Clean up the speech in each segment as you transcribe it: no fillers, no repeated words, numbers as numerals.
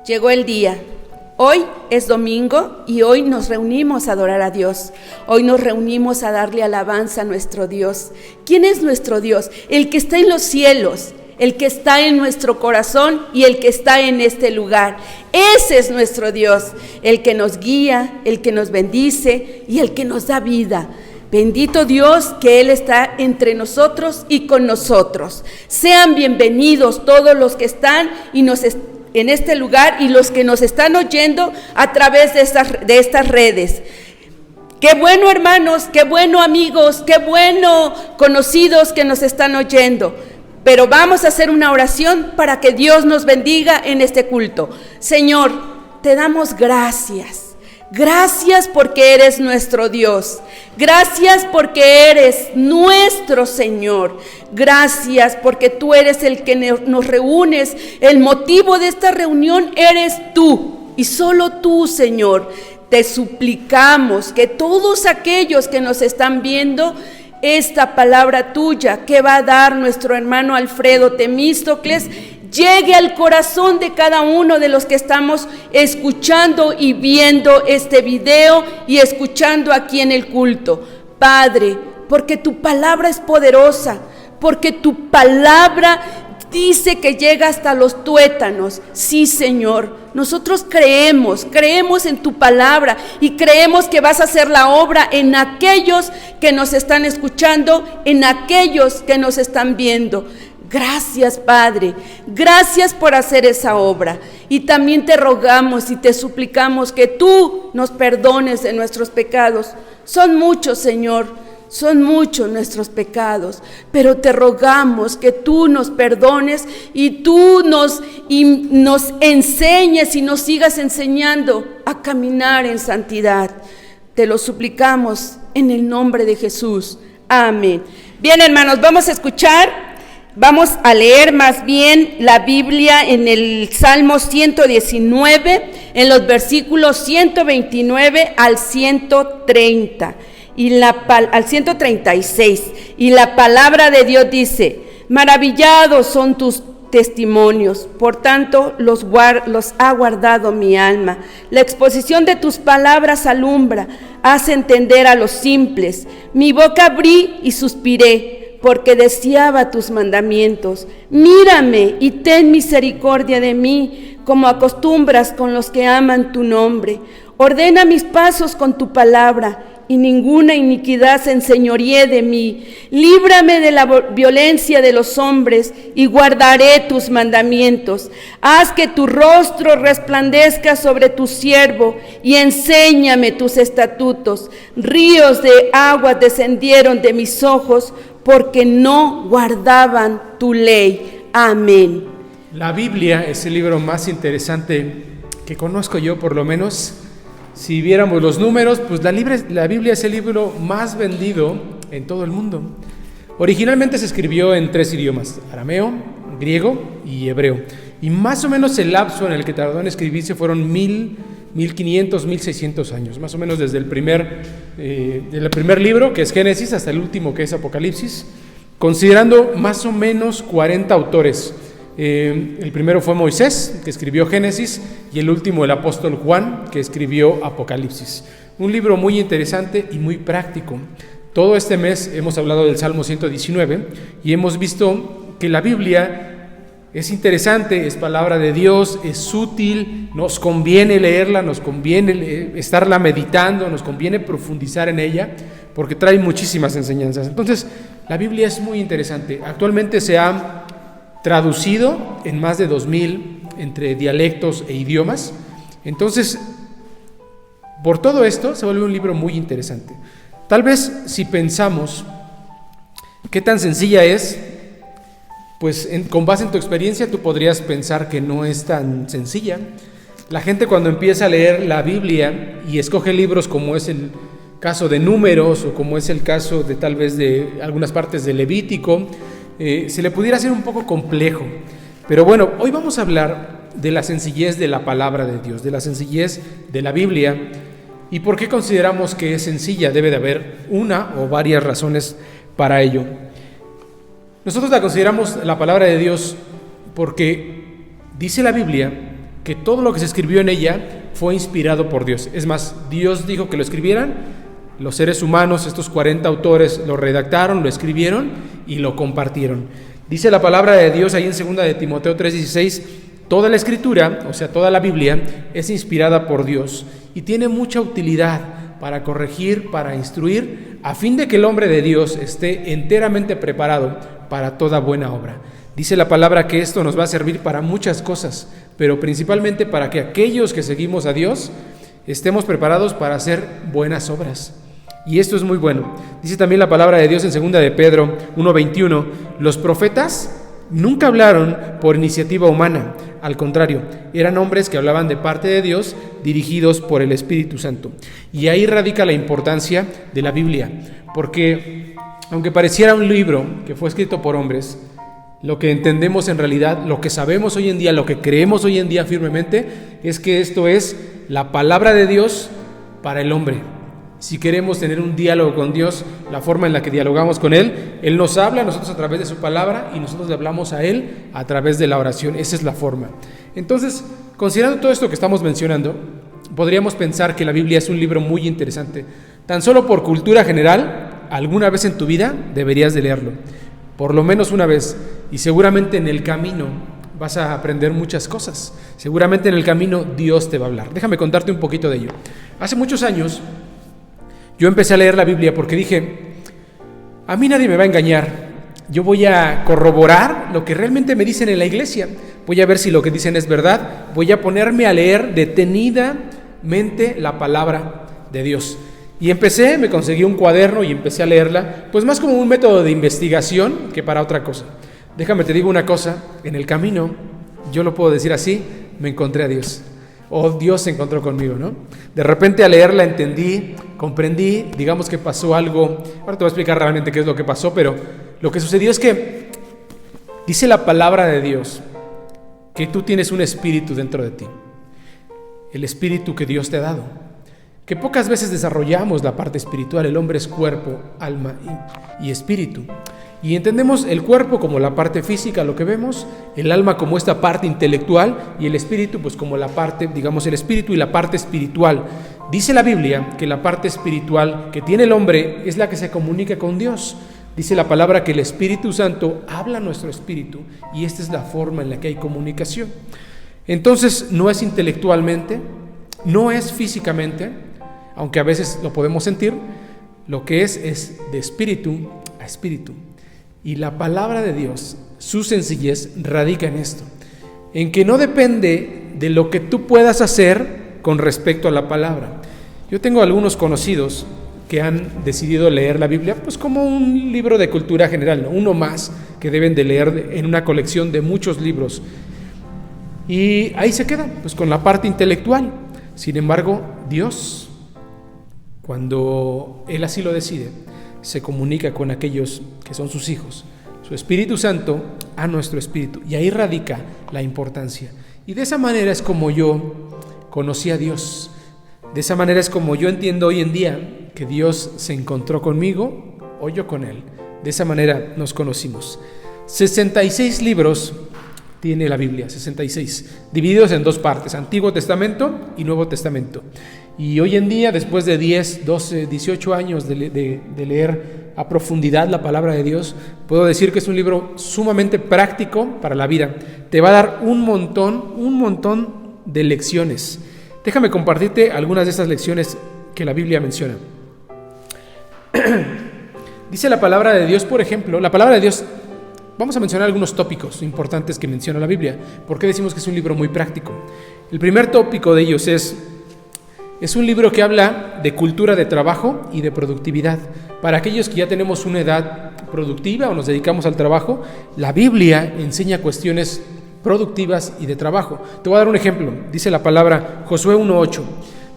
Llegó el día. Hoy es domingo y hoy nos reunimos a adorar a Dios. Hoy nos reunimos a darle alabanza a nuestro Dios. ¿Quién es nuestro Dios? El que está en los cielos, el que está en nuestro corazón y el que está en este lugar. Ese es nuestro Dios, el que nos guía, el que nos bendice y el que nos da vida. Bendito Dios que Él está entre nosotros y con nosotros. Sean bienvenidos todos los que están en este lugar y los que nos están oyendo a través de estas redes. Qué bueno, hermanos, qué bueno, amigos, qué bueno, conocidos que nos están oyendo. Pero vamos a hacer una oración para que Dios nos bendiga en este culto. Señor, te damos gracias. Gracias porque eres nuestro Dios. Gracias porque eres nuestro Señor. Gracias porque tú eres el que nos reúnes. El motivo de esta reunión eres tú y solo tú, Señor. Te suplicamos que todos aquellos que nos están viendo, esta palabra tuya que va a dar nuestro hermano Alfredo Temístocles, llegue al corazón de cada uno de los que estamos escuchando y viendo este video y escuchando aquí en el culto. Padre, porque tu palabra es poderosa, porque tu palabra dice que llega hasta los tuétanos. Sí, Señor, nosotros creemos en tu palabra y creemos que vas a hacer la obra en aquellos que nos están escuchando, en aquellos que nos están viendo. Gracias, Padre, gracias por hacer esa obra. Y también te rogamos y te suplicamos que tú nos perdones de nuestros pecados. Son muchos, Señor, son muchos nuestros pecados, pero te rogamos que tú nos perdones y tú nos enseñes y nos sigas enseñando a caminar en santidad. Te lo suplicamos en el nombre de Jesús. Amén. Bien, hermanos, vamos a leer más bien la Biblia en el Salmo 119, en los versículos 129 al 130 al 136. Y la palabra de Dios dice: maravillados son tus testimonios, por tanto los ha guardado mi alma. La exposición de tus palabras alumbra, hace entender a los simples. Mi boca abrí y suspiré, porque deseaba tus mandamientos. Mírame y ten misericordia de mí, como acostumbras con los que aman tu nombre. Ordena mis pasos con tu palabra, y ninguna iniquidad se enseñoríe de mí. Líbrame de la violencia de los hombres, y guardaré tus mandamientos. Haz que tu rostro resplandezca sobre tu siervo, y enséñame tus estatutos. Ríos de agua descendieron de mis ojos, porque no guardaban tu ley. Amén. La Biblia es el libro más interesante que conozco yo, por lo menos. Si viéramos los números, pues la Biblia es el libro más vendido en todo el mundo. Originalmente se escribió en 3 idiomas: arameo, griego y hebreo. Y más o menos el lapso en el que tardó en escribirse fueron 1500, 1600 años, más o menos desde el primer libro, que es Génesis, hasta el último, que es Apocalipsis, considerando más o menos 40 autores. El primero fue Moisés, que escribió Génesis, y el último el apóstol Juan, que escribió Apocalipsis. Un libro muy interesante y muy práctico. Todo este mes hemos hablado del Salmo 119 y hemos visto que la Biblia es interesante, es palabra de Dios, es útil, nos conviene leerla, nos conviene estarla meditando, nos conviene profundizar en ella, porque trae muchísimas enseñanzas. Entonces, la Biblia es muy interesante. Actualmente se ha traducido en más de 2000 entre dialectos e idiomas. Entonces, por todo esto se vuelve un libro muy interesante. Tal vez si pensamos qué tan sencilla es, pues con base en tu experiencia tú podrías pensar que no es tan sencilla. La gente, cuando empieza a leer la Biblia y escoge libros como es el caso de Números, o como es el caso de tal vez de algunas partes de Levítico, se le pudiera hacer un poco complejo. Pero bueno, hoy vamos a hablar de la sencillez de la palabra de Dios, de la sencillez de la Biblia. ¿Y por qué consideramos que es sencilla? Debe de haber una o varias razones para ello. Nosotros la consideramos la palabra de Dios porque dice la Biblia que todo lo que se escribió en ella fue inspirado por Dios. Es más, Dios dijo que lo escribieran, los seres humanos, estos 40 autores, lo redactaron, lo escribieron y lo compartieron. Dice la palabra de Dios ahí en 2 de Timoteo 3:16, toda la escritura, o sea, toda la Biblia, es inspirada por Dios y tiene mucha utilidad para corregir, para instruir, a fin de que el hombre de Dios esté enteramente preparado para toda buena obra. Dice la palabra que esto nos va a servir para muchas cosas, pero principalmente para que aquellos que seguimos a Dios estemos preparados para hacer buenas obras. Y esto es muy bueno. Dice también la palabra de Dios en 2 de Pedro 1:21, los profetas nunca hablaron por iniciativa humana, al contrario, eran hombres que hablaban de parte de Dios, dirigidos por el Espíritu Santo. Y ahí radica la importancia de la Biblia, porque aunque pareciera un libro que fue escrito por hombres, lo que entendemos en realidad, lo que sabemos hoy en día, lo que creemos hoy en día firmemente, es que esto es la palabra de Dios para el hombre. Si queremos tener un diálogo con Dios, la forma en la que dialogamos con Él, Él nos habla a nosotros a través de su palabra y nosotros le hablamos a Él a través de la oración. Esa es la forma. Entonces, considerando todo esto que estamos mencionando, podríamos pensar que la Biblia es un libro muy interesante. Tan solo por cultura general, alguna vez en tu vida deberías de leerlo, por lo menos una vez, y seguramente en el camino vas a aprender muchas cosas. Seguramente en el camino Dios te va a hablar. Déjame contarte un poquito de ello. Hace muchos años yo empecé a leer la Biblia porque dije, a mí nadie me va a engañar, yo voy a corroborar lo que realmente me dicen en la iglesia, voy a ver si lo que dicen es verdad, voy a ponerme a leer detenidamente la palabra de Dios. Y me conseguí un cuaderno y empecé a leerla, pues más como un método de investigación que para otra cosa. Déjame te digo una cosa, en el camino, yo lo puedo decir así, me encontré a Dios. O Dios se encontró conmigo, ¿no? De repente al leerla entendí, comprendí, digamos que pasó algo. Ahora te voy a explicar realmente qué es lo que pasó, pero lo que sucedió es que dice la palabra de Dios que tú tienes un espíritu dentro de ti, el espíritu que Dios te ha dado, que pocas veces desarrollamos la parte espiritual. El hombre es cuerpo, alma y espíritu. Y entendemos el cuerpo como la parte física, lo que vemos, el alma como esta parte intelectual y el espíritu pues como la parte, digamos, el espíritu y la parte espiritual. Dice la Biblia que la parte espiritual que tiene el hombre es la que se comunica con Dios. Dice la palabra que el Espíritu Santo habla a nuestro espíritu y esta es la forma en la que hay comunicación. Entonces no es intelectualmente, no es físicamente, aunque a veces lo podemos sentir, lo que es de espíritu a espíritu. Y la palabra de Dios, su sencillez radica en esto, en que no depende de lo que tú puedas hacer con respecto a la palabra. Yo tengo algunos conocidos que han decidido leer la Biblia pues como un libro de cultura general, ¿no? Uno más que deben de leer en una colección de muchos libros. Y ahí se quedan, pues con la parte intelectual. Sin embargo, Dios, cuando Él así lo decide, se comunica con aquellos que son sus hijos, su Espíritu Santo a nuestro espíritu, y ahí radica la importancia. Y de esa manera es como yo conocí a Dios, de esa manera es como yo entiendo hoy en día que Dios se encontró conmigo o yo con Él. De esa manera nos conocimos. 66 libros tiene la Biblia, 66, divididos en dos partes, Antiguo Testamento y Nuevo Testamento. Y hoy en día, después de 10, 12, 18 años de leer a profundidad la palabra de Dios, puedo decir que es un libro sumamente práctico para la vida. Te va a dar un montón de lecciones. Déjame compartirte algunas de estas lecciones que la Biblia menciona. Dice la palabra de Dios, por ejemplo, la palabra de Dios, vamos a mencionar algunos tópicos importantes que menciona la Biblia. ¿Por qué decimos que es un libro muy práctico? El primer tópico de ellos es un libro que habla de cultura de trabajo y de productividad. Para aquellos que ya tenemos una edad productiva o nos dedicamos al trabajo, la Biblia enseña cuestiones productivas y de trabajo. Te voy a dar un ejemplo. Dice la palabra Josué 1:8.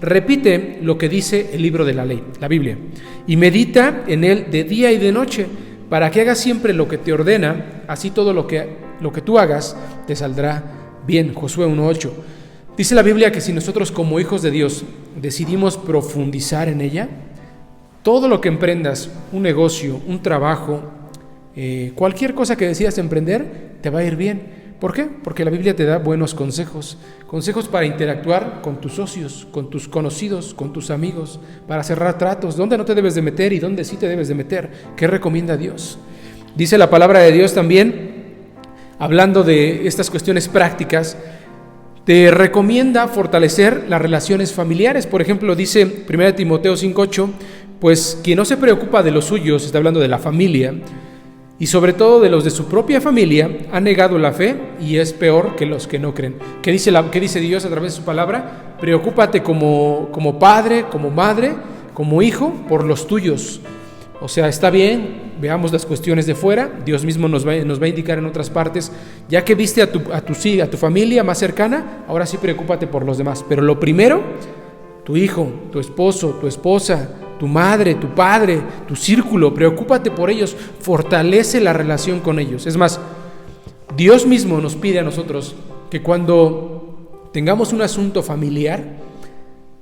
Repite lo que dice el libro de la ley, la Biblia, y medita en él de día y de noche, para que hagas siempre lo que te ordena, así todo lo que tú hagas te saldrá bien. Josué 1:8. Dice la Biblia que si nosotros como hijos de Dios decidimos profundizar en ella, todo lo que emprendas, un negocio, un trabajo, cualquier cosa que decidas emprender, te va a ir bien. ¿Por qué? Porque la Biblia te da buenos consejos, consejos para interactuar con tus socios, con tus conocidos, con tus amigos, para cerrar tratos, dónde no te debes de meter y dónde sí te debes de meter. ¿Qué recomienda Dios? Dice la palabra de Dios también, hablando de estas cuestiones prácticas, te recomienda fortalecer las relaciones familiares. Por ejemplo, dice 1 Timoteo 5:8, pues quien no se preocupa de los suyos, está hablando de la familia, y sobre todo de los de su propia familia, ha negado la fe y es peor que los que no creen. ¿Qué dice Dios a través de su palabra? Preocúpate como padre, como madre, como hijo, por los tuyos. O sea, está bien, veamos las cuestiones de fuera. Dios mismo nos va a indicar en otras partes, ya que viste a tu familia más cercana, ahora sí preocúpate por los demás. Pero lo primero, tu hijo, tu esposo, tu esposa, tu madre, tu padre, tu círculo, preocúpate por ellos, fortalece la relación con ellos. Es más, Dios mismo nos pide a nosotros que cuando tengamos un asunto familiar,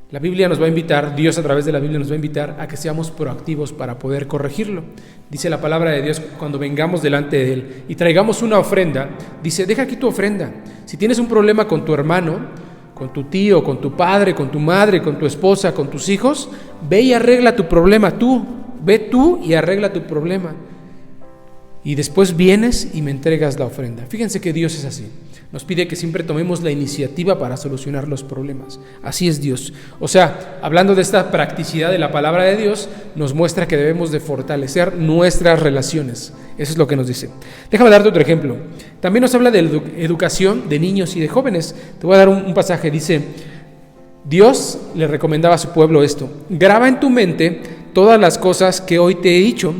la Biblia nos va a invitar, Dios a través de la Biblia nos va a invitar a que seamos proactivos para poder corregirlo. Dice la palabra de Dios, cuando vengamos delante de Él y traigamos una ofrenda, dice, deja aquí tu ofrenda. Si tienes un problema con tu hermano, con tu tío, con tu padre, con tu madre, con tu esposa, con tus hijos, ve y arregla tu problema ve tú y arregla tu problema. Y después vienes y me entregas la ofrenda. Fíjense que Dios es así. Nos pide que siempre tomemos la iniciativa para solucionar los problemas. Así es Dios. O sea, hablando de esta practicidad de la palabra de Dios, nos muestra que debemos de fortalecer nuestras relaciones. Eso es lo que nos dice. Déjame darte otro ejemplo. También nos habla de educación de niños y de jóvenes. Te voy a dar un pasaje. Dice, Dios le recomendaba a su pueblo esto: graba en tu mente todas las cosas que hoy te he dicho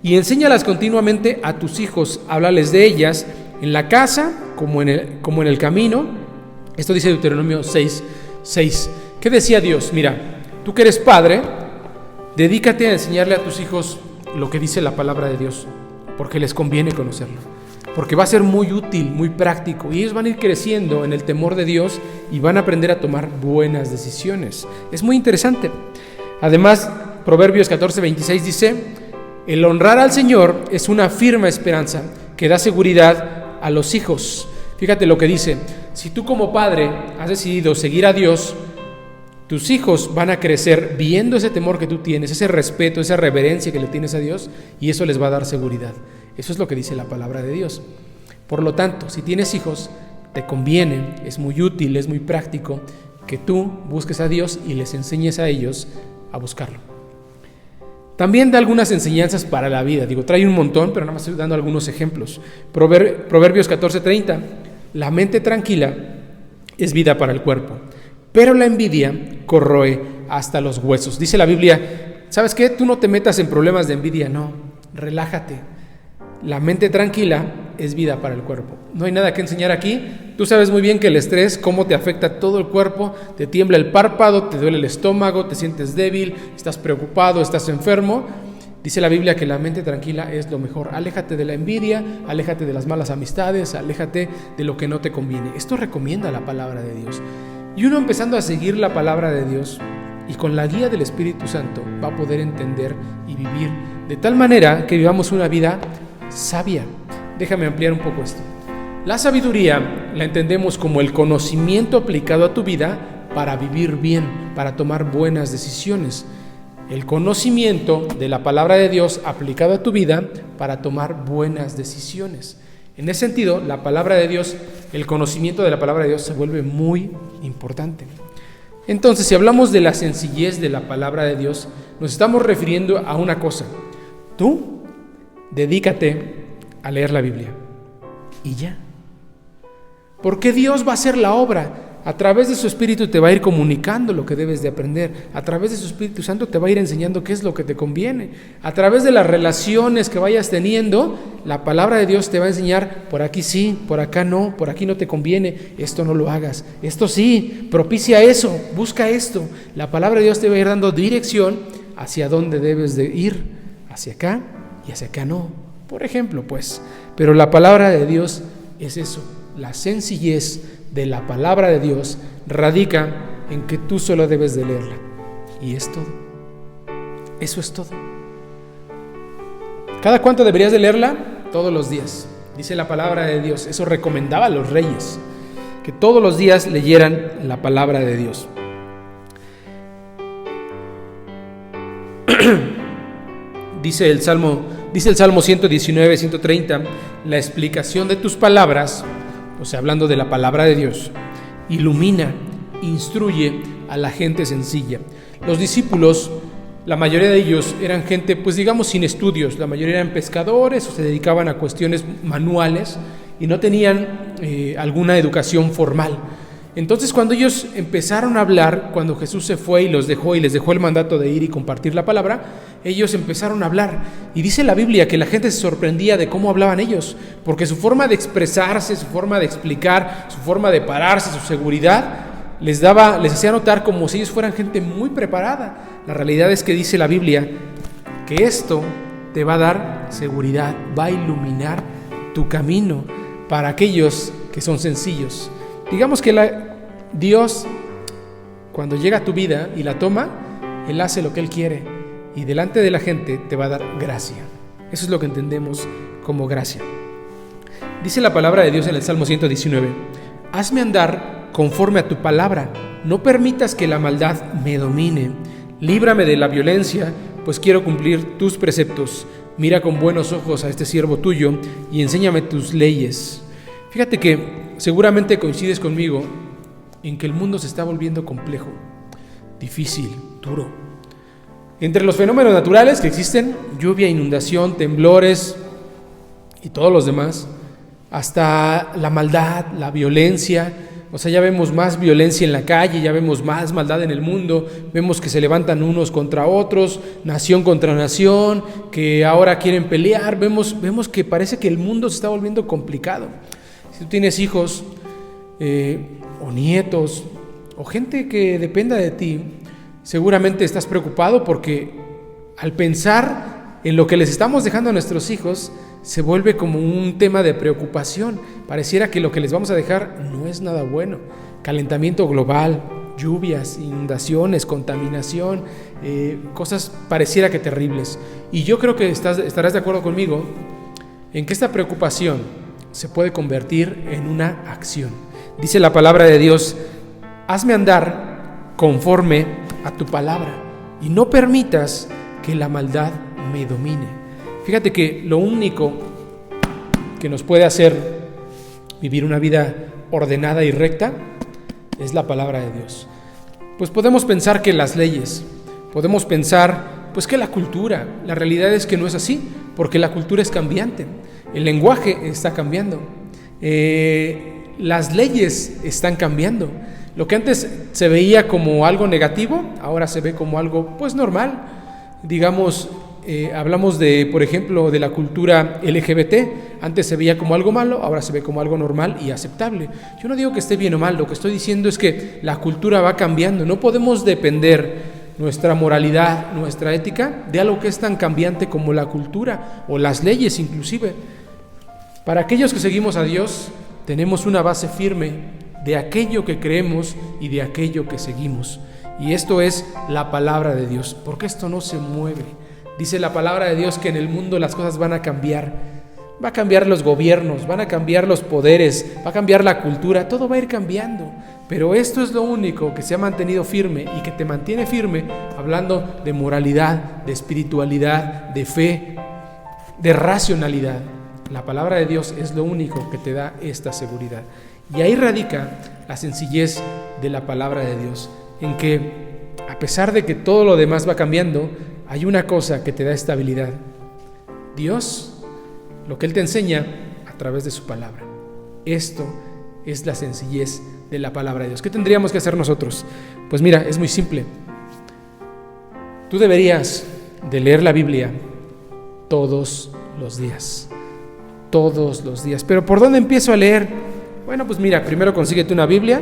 y enséñalas continuamente a tus hijos. Háblales de ellas en la casa como en el camino. Esto dice Deuteronomio 6:6. ¿Qué decía Dios? Mira, tú que eres padre, dedícate a enseñarle a tus hijos lo que dice la palabra de Dios, porque les conviene conocerlo, porque va a ser muy útil, muy práctico, y ellos van a ir creciendo en el temor de Dios y van a aprender a tomar buenas decisiones. Es muy interesante. Además, Proverbios 14:26 dice, el honrar al Señor es una firme esperanza que da seguridad a los hijos. Fíjate lo que dice: si tú como padre has decidido seguir a Dios, tus hijos van a crecer viendo ese temor que tú tienes, ese respeto, esa reverencia que le tienes a Dios, y eso les va a dar seguridad. Eso es lo que dice la palabra de Dios. Por lo tanto, si tienes hijos, te conviene, es muy útil, es muy práctico que tú busques a Dios y les enseñes a ellos a buscarlo. También da algunas enseñanzas para la vida. Trae un montón, pero nada más estoy dando algunos ejemplos. Proverbios 14:30. La mente tranquila es vida para el cuerpo, pero la envidia corroe hasta los huesos. Dice la Biblia, ¿sabes qué? Tú no te metas en problemas de envidia, no. Relájate. La mente tranquila es vida para el cuerpo. No hay nada que enseñar aquí. Tú sabes muy bien que el estrés, cómo te afecta todo el cuerpo, te tiembla el párpado, te duele el estómago, te sientes débil, estás preocupado, estás enfermo. Dice la Biblia que la mente tranquila es lo mejor. Aléjate de la envidia, aléjate de las malas amistades, aléjate de lo que no te conviene. Esto recomienda la palabra de Dios. Y uno empezando a seguir la palabra de Dios y con la guía del Espíritu Santo va a poder entender y vivir de tal manera que vivamos una vida sabia. Déjame ampliar un poco esto. La sabiduría la entendemos como el conocimiento aplicado a tu vida para vivir bien, para tomar buenas decisiones. El conocimiento de la palabra de Dios aplicado a tu vida para tomar buenas decisiones. En ese sentido, la palabra de Dios, el conocimiento de la palabra de Dios se vuelve muy importante. Entonces, si hablamos de la sencillez de la palabra de Dios, nos estamos refiriendo a una cosa. Tú dedícate a leer la Biblia y ya. Porque Dios va a hacer la obra. A través de su Espíritu te va a ir comunicando lo que debes de aprender. A través de su Espíritu Santo te va a ir enseñando qué es lo que te conviene. A través de las relaciones que vayas teniendo, la palabra de Dios te va a enseñar, por aquí sí, por acá no, por aquí no te conviene, esto no lo hagas, esto sí, propicia eso, busca esto. La palabra de Dios te va a ir dando dirección hacia dónde debes de ir, hacia acá y hacia acá no. Por ejemplo, pero la palabra de Dios es eso. La sencillez de la palabra de Dios radica en que tú solo debes de leerla. Y es todo. Eso es todo. ¿Cada cuánto deberías de leerla? Todos los días. Dice la palabra de Dios. Eso recomendaba a los reyes, que todos los días leyeran la palabra de Dios. Dice el Salmo 119, 130, la explicación de tus palabras, o sea, hablando de la palabra de Dios, ilumina, instruye a la gente sencilla. Los discípulos, la mayoría de ellos eran gente, pues digamos, sin estudios. La mayoría eran pescadores o se dedicaban a cuestiones manuales y no tenían alguna educación formal. Entonces, cuando ellos empezaron a hablar, cuando Jesús se fue y los dejó y les dejó el mandato de ir y compartir la palabra, ellos empezaron a hablar. Y dice la Biblia que la gente se sorprendía de cómo hablaban ellos, porque su forma de expresarse, su forma de explicar, su forma de pararse, su seguridad, les hacía notar como si ellos fueran gente muy preparada. La realidad es que dice la Biblia que esto te va a dar seguridad, va a iluminar tu camino para aquellos que son sencillos. Digamos que Dios, cuando llega a tu vida y la toma, Él hace lo que Él quiere y delante de la gente te va a dar gracia. Eso es lo que entendemos como gracia. Dice la palabra de Dios en el Salmo 119: hazme andar conforme a tu palabra, no permitas que la maldad me domine. Líbrame de la violencia, pues quiero cumplir tus preceptos. Mira con buenos ojos a este siervo tuyo y enséñame tus leyes. Fíjate que seguramente coincides conmigo en que el mundo se está volviendo complejo, difícil, duro. Entre los fenómenos naturales que existen, lluvia, inundación, temblores y todos los demás, hasta la maldad, la violencia. O sea, ya vemos más violencia en la calle, ya vemos más maldad en el mundo, vemos que se levantan unos contra otros, nación contra nación, que ahora quieren pelear, vemos que parece que el mundo se está volviendo complicado. Si tú tienes hijos o nietos o gente que dependa de ti, seguramente estás preocupado porque al pensar en lo que les estamos dejando a nuestros hijos, se vuelve como un tema de preocupación. Pareciera que lo que les vamos a dejar no es nada bueno. Calentamiento global, lluvias, inundaciones, contaminación, cosas pareciera que terribles. Y yo creo que estarás de acuerdo conmigo en que esta preocupación se puede convertir en una acción. Dice la palabra de Dios: hazme andar conforme a tu palabra y no permitas que la maldad me domine. Fíjate que lo único que nos puede hacer vivir una vida ordenada y recta es la palabra de Dios. Pues podemos pensar que las leyes, podemos pensar pues que la cultura, la realidad es que no es así, porque la cultura es cambiante, el lenguaje está cambiando, las leyes están cambiando. Lo que antes se veía como algo negativo, ahora se ve como algo pues normal. Digamos, hablamos de, por ejemplo, de la cultura LGBT. Antes se veía como algo malo, ahora se ve como algo normal y aceptable. Yo no digo que esté bien o mal, lo que estoy diciendo es que la cultura va cambiando. No podemos depender nuestra moralidad, nuestra ética, de algo que es tan cambiante como la cultura o las leyes inclusive. Para aquellos que seguimos a Dios, tenemos una base firme de aquello que creemos y de aquello que seguimos. Y esto es la palabra de Dios, porque esto no se mueve. Dice la palabra de Dios que en el mundo las cosas van a cambiar. Va a cambiar los gobiernos, van a cambiar los poderes, va a cambiar la cultura, todo va a ir cambiando. Pero esto es lo único que se ha mantenido firme y que te mantiene firme, hablando de moralidad, de espiritualidad, de fe, de racionalidad. La palabra de Dios es lo único que te da esta seguridad. Y ahí radica la sencillez de la palabra de Dios, en que a pesar de que todo lo demás va cambiando, hay una cosa que te da estabilidad. Dios, lo que Él te enseña a través de su palabra. Esto es la sencillez de la palabra de Dios. ¿Qué tendríamos que hacer nosotros? Pues mira, es muy simple. Tú deberías de leer la Biblia todos los días. Todos los días. ¿Pero por dónde empiezo a leer? Bueno, pues mira, primero consíguete una Biblia,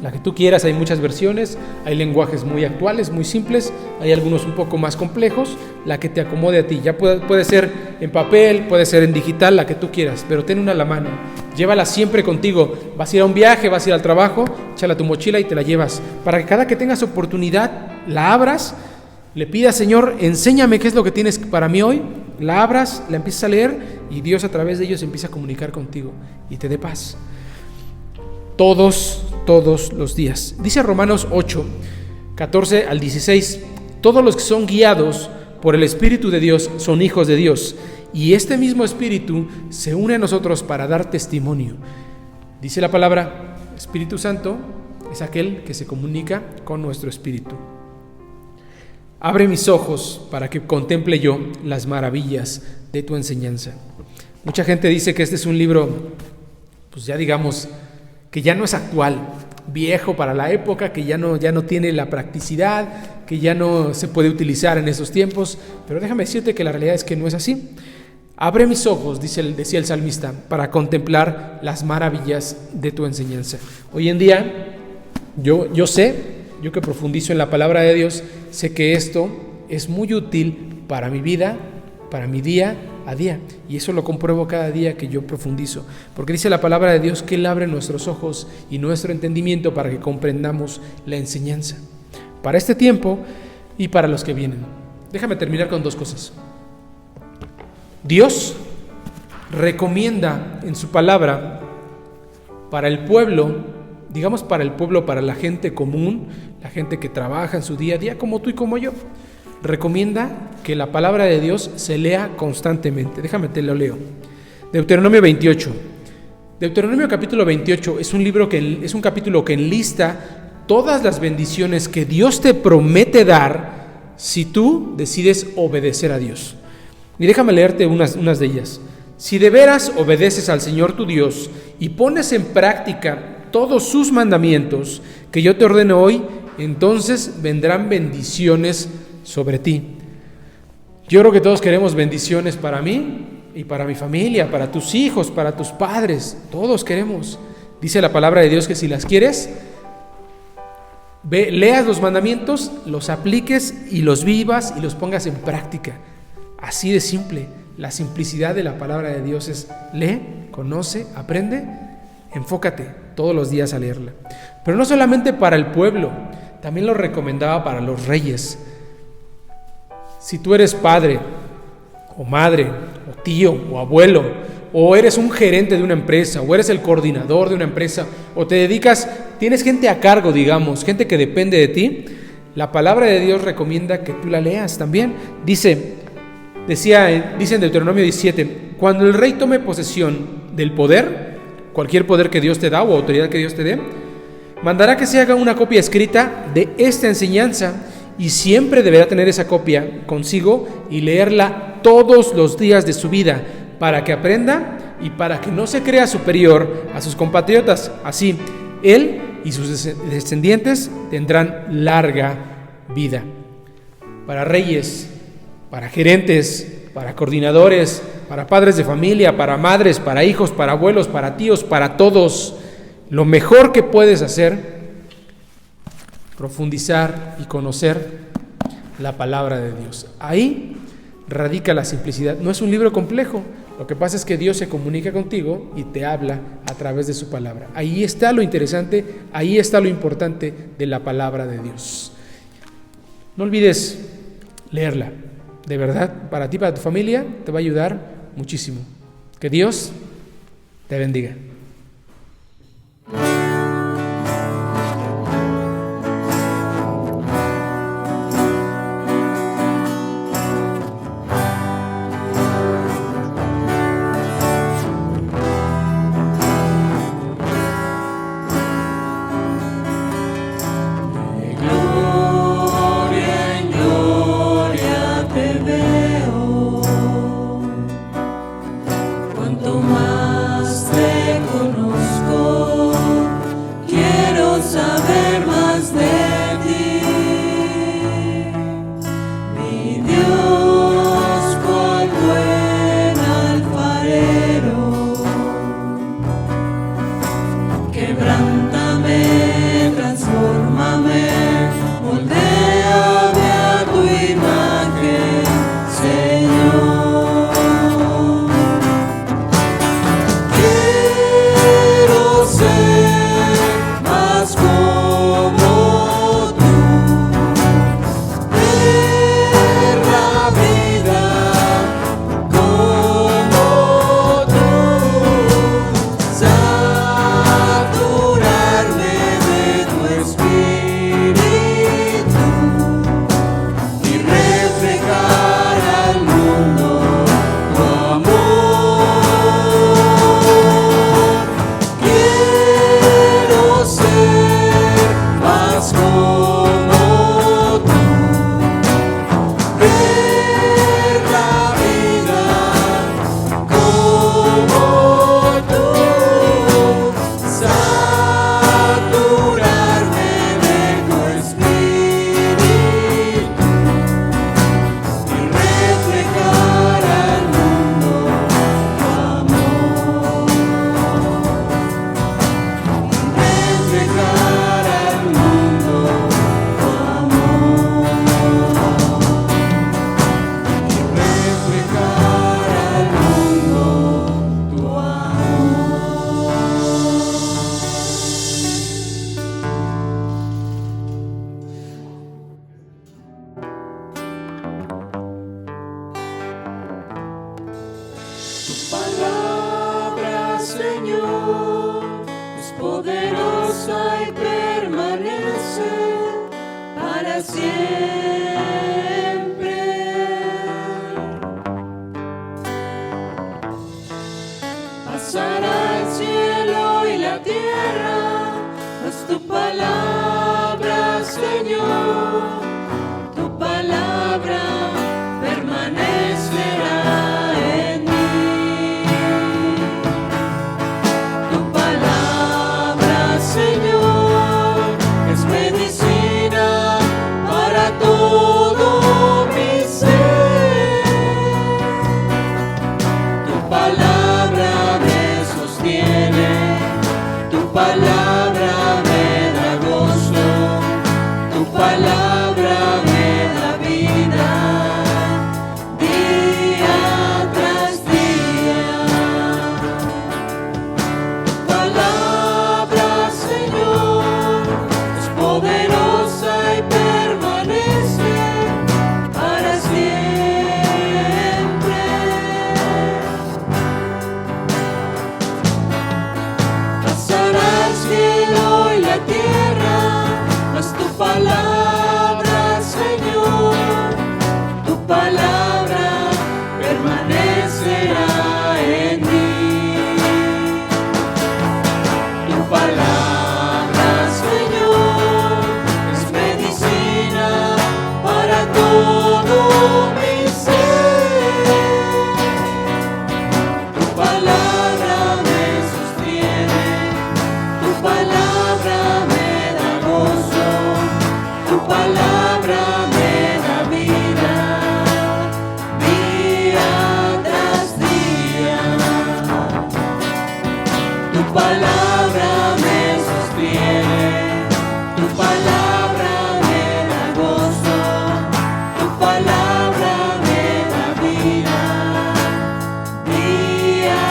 la que tú quieras. Hay muchas versiones, hay lenguajes muy actuales, muy simples, hay algunos un poco más complejos, la que te acomode a ti. Ya puede ser en papel, puede ser en digital, la que tú quieras, pero ten una a la mano, llévala siempre contigo. Vas a ir a un viaje, vas a ir al trabajo, échala a tu mochila y te la llevas, para que cada que tengas oportunidad la abras, le pidas: Señor, enséñame qué es lo que tienes para mí hoy, la abras, la empiezas a leer y Dios a través de ellos empieza a comunicar contigo y te dé paz. Todos los días. Dice Romanos 8, 14 al 16, todos los que son guiados por el Espíritu de Dios son hijos de Dios, y este mismo Espíritu se une a nosotros para dar testimonio. Dice la palabra, Espíritu Santo es aquel que se comunica con nuestro espíritu. Abre mis ojos para que contemple yo las maravillas de tu enseñanza. Mucha gente dice que este es un libro, pues ya digamos, que ya no es actual, viejo para la época, que ya no tiene la practicidad, que ya no se puede utilizar en esos tiempos, pero déjame decirte que la realidad es que no es así. Abre mis ojos, decía el salmista, para contemplar las maravillas de tu enseñanza. Hoy en día, yo que profundizo en la palabra de Dios, sé que esto es muy útil para mi vida, para mi día a día, y eso lo compruebo cada día que yo profundizo, porque dice la palabra de Dios que Él abre nuestros ojos y nuestro entendimiento para que comprendamos la enseñanza, para este tiempo y para los que vienen. Déjame terminar con dos cosas. Dios recomienda en su palabra para el pueblo, digamos para el pueblo, para la gente común, la gente que trabaja en su día a día, como tú y como yo, recomienda que la palabra de Dios se lea constantemente. Déjame te lo leo. Deuteronomio 28. Deuteronomio capítulo 28 es un capítulo que enlista todas las bendiciones que Dios te promete dar si tú decides obedecer a Dios. Y déjame leerte unas de ellas. Si de veras obedeces al Señor tu Dios y pones en práctica todos sus mandamientos que yo te ordeno hoy, entonces vendrán bendiciones sobre ti. Yo creo que todos queremos bendiciones para mí y para mi familia, para tus hijos, para tus padres. Todos queremos. Dice la palabra de Dios que si las quieres, leas los mandamientos, los apliques y los vivas y los pongas en práctica. Así de simple. La simplicidad de la palabra de Dios es lee, conoce, aprende, enfócate todos los días a leerla. Pero no solamente para el pueblo, también lo recomendaba para los reyes. Si tú eres padre o madre o tío o abuelo, o eres un gerente de una empresa, o eres el coordinador de una empresa, o te dedicas, tienes gente a cargo, digamos, gente que depende de ti, la palabra de Dios recomienda que tú la leas también. Dice en Deuteronomio 17, cuando el rey tome posesión del poder, cualquier poder que Dios te da o autoridad que Dios te dé, mandará que se haga una copia escrita de esta enseñanza y siempre deberá tener esa copia consigo y leerla todos los días de su vida para que aprenda y para que no se crea superior a sus compatriotas. Así, él y sus descendientes tendrán larga vida. Para reyes, para gerentes, para coordinadores, para padres de familia, para madres, para hijos, para abuelos, para tíos, para todos, lo mejor que puedes hacer, profundizar y conocer la palabra de Dios. Ahí radica la simplicidad. No es un libro complejo. Lo que pasa es que Dios se comunica contigo y te habla a través de su palabra. Ahí está lo interesante, ahí está lo importante de la palabra de Dios. No olvides leerla. De verdad, para ti, para tu familia, te va a ayudar muchísimo. Que Dios te bendiga. Cuanto más te y permanece para siempre. Pasará el cielo y la tierra, mas tu palabra, Señor, tu palabra permanecerá en mí. Tu palabra, Señor, es medicina para todo mi ser. Tu palabra me sostiene, tu palabra me da gozo, tu palabra me da vida, día tras día. Tu palabra, Señor, es poderosa y permanece para siempre. Pasará el cielo y la tierra, mas tu palabra, Señor, tu palabra permanecerá en mí. Tu palabra, Señor, es medicina para todo mi ser. Tu palabra me sostiene, tu palabra me da gozo, tu palabra me da vida, día tras día. Tu palabra me sostiene, tu palabra me da gozo, tu palabra me da vida, día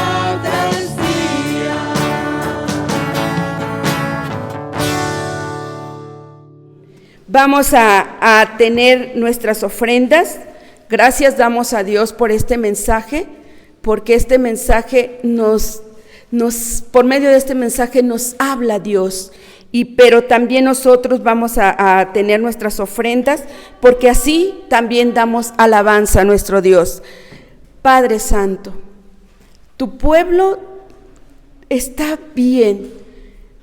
tras día. Vamos a tener nuestras ofrendas. Gracias damos a Dios por este mensaje, porque este mensaje por medio de este mensaje nos habla Dios. Pero también nosotros vamos a tener nuestras ofrendas, porque así también damos alabanza a nuestro Dios. Padre Santo, tu pueblo está bien.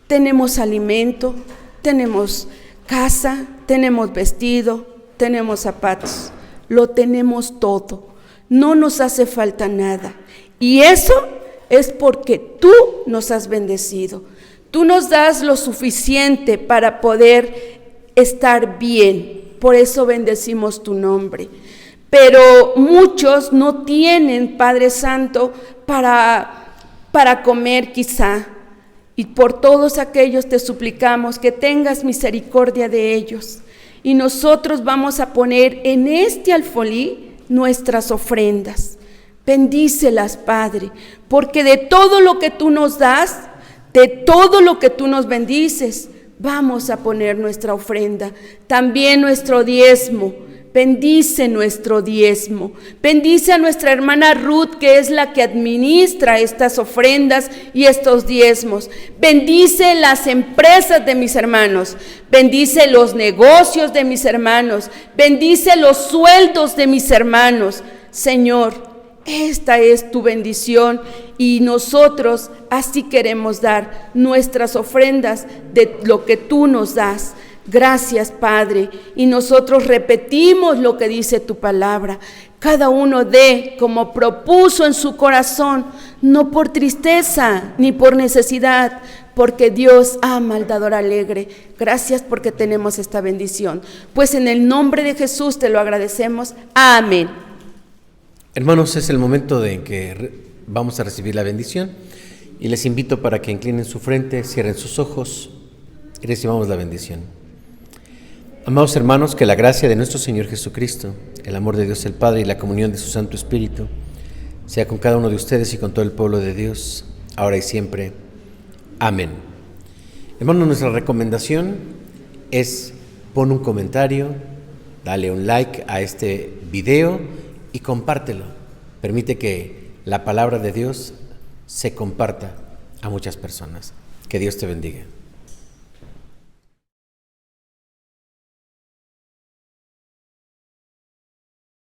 Tenemos alimento, tenemos casa, tenemos vestido, tenemos zapatos, lo tenemos todo, no nos hace falta nada. Y eso es porque tú nos has bendecido. Tú nos das lo suficiente para poder estar bien, por eso bendecimos tu nombre. Pero muchos no tienen, Padre Santo, para comer quizá. Y por todos aquellos te suplicamos que tengas misericordia de ellos. Y nosotros vamos a poner en este alfolí nuestras ofrendas. Bendícelas, Padre, porque de todo lo que tú nos das, de todo lo que tú nos bendices, vamos a poner nuestra ofrenda, también nuestro diezmo. Bendice nuestro diezmo, bendice a nuestra hermana Ruth, que es la que administra estas ofrendas y estos diezmos. Bendice las empresas de mis hermanos, bendice los negocios de mis hermanos, bendice los sueldos de mis hermanos. Señor, esta es tu bendición y nosotros así queremos dar nuestras ofrendas de lo que tú nos das. Gracias, Padre, y nosotros repetimos lo que dice tu palabra. Cada uno dé como propuso en su corazón, no por tristeza ni por necesidad, porque Dios ama al dador alegre. Gracias porque tenemos esta bendición. Pues en el nombre de Jesús te lo agradecemos. Amén. Hermanos, es el momento en que vamos a recibir la bendición y les invito para que inclinen su frente, cierren sus ojos y recibamos la bendición. Amados hermanos, que la gracia de nuestro Señor Jesucristo, el amor de Dios el Padre y la comunión de su Santo Espíritu sea con cada uno de ustedes y con todo el pueblo de Dios, ahora y siempre. Amén. Hermanos, nuestra recomendación es pon un comentario, dale un like a este video y compártelo. Permite que la palabra de Dios se comparta a muchas personas. Que Dios te bendiga.